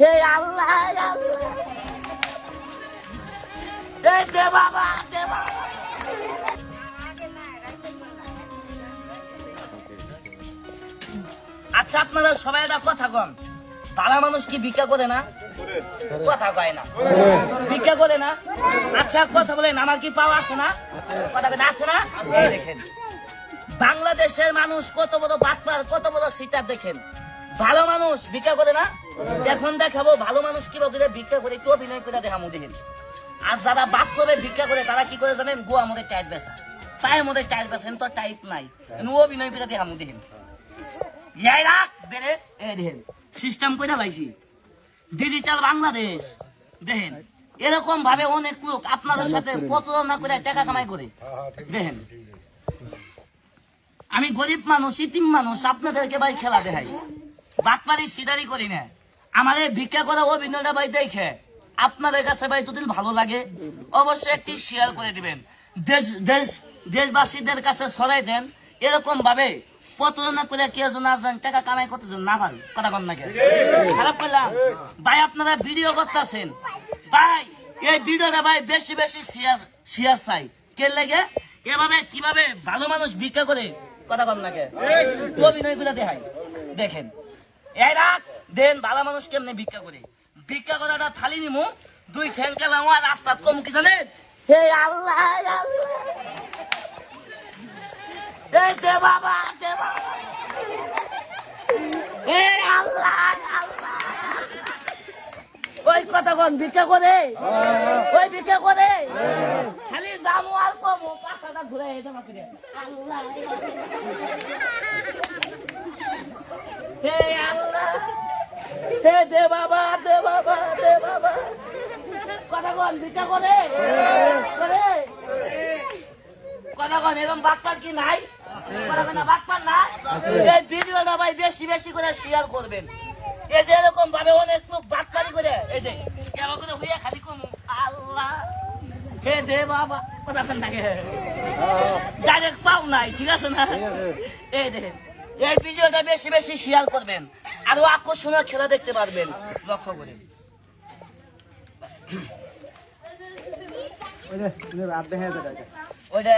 হে আল্লাহ আল্লাহ, দে বাবা দে বাবা। আচ্ছা আপনারা সবাই একটা কথা কন, ভালো মানুষ কি ভিক্ষা করে না? কথা কয় না, ভিক্ষা করে না। আচ্ছা কথা বলেন, আমার কি পাওয়া আছে না? কথা বলেন আছে না? এই দেখেন বাংলাদেশের মানুষ কত বড় বাটপার, কত বড় সিটার। দেখেন ভালো মানুষ ভিক্ষা করে না। এখন দেখাবো ভালো মানুষ কিভাবে ভিক্ষা করে, একটু অভিনয় করে দেখাবো দেখেন। আর যারা বাস্তবে ভিক্ষা করে তারা কি করে জানেন? গোয়া মধ্যে টাইট বেচা, পায়ের মধ্যে টাইট বেচেন, তো টাইট নাই, অভিনয় করে দেখাবো দেখেন। সিস্টেম করে লাইছি ডিজিটাল বাংলাদেশ। দেখেন এরকম ভাবে অনেক লোক আপনাদের সাথে প্রতারণা করে টাকা কামাই করে। দেখেন আমি গরিব মানুষ, ইতিম মানুষ, আপনাদেরকে ভাই খেলা দেখাই, বাটপারি সিটারি করি না। আমাদের ভিক্ষা করা অভিনয়টা ভাই দেখে আপনাদের কাছে ভাই যদি ভালো লাগে অবশ্যই একটি শেয়ার করে দিবেন, দেশবাসীদের কাছে ছড়াই দেন। এরকম ভাবে প্রতারণা করে কেউ যেন আসেন টাকা কামাই করতেছেন না ভাই, কথা কন না খারাপ করলাম ভাই। আপনারা ভিডিও করতেছেন ভাই, এই ভিডিওটা ভাই বেশি বেশি শেয়ার চাই। কে লাগে এভাবে কিভাবে ভালো মানুষ ভিক্ষা করে, কথা কন না অভিনয় করে দেখাই। দেখেন এই রাখ দেন ভালো মানুষ কেমনে ভিক্ষা করে। ভিক্ষা করাটা থালি নিমু, দুই ঠ্যাং কেলাম আর রাস্তা কম কি জানেন? হে আল্লাহ আল্লাহ, দে বাবা দে বাবা, হে আল্লাহ আল্লাহ। ওই কথা কন ভিক্ষা করে, ওই ভিক্ষা করে খালি জামু আর কমু পাশাটা ঘুরে জমা করে। আল্লাহ হে আল্লাহ, হে দে বাবা দে বাবা দে বাবা। কথা কন ভিক্ষা করে করে, কথা কন এরকম বাটপার কি নাই? বাটপার না। এই ভিডিওটা ভাই বেশি বেশি করে শেয়ার করবেন। এই যে এরকম ভাবে অনেক লোক বাটপারি করে, এই যে কেমন করে হইয়া খালি কমু আল্লাহ হে দে বাবা, কথা কন নাকি ডাইরেক্ট পাও নাই, ঠিক আছে না? এই দেখেন এই ভিডিওটা বেশি বেশি শেয়ার করবেন, আরো আকর্ষণীয় খেলা দেখতে পারবেন। লক্ষ্য করে ওইটা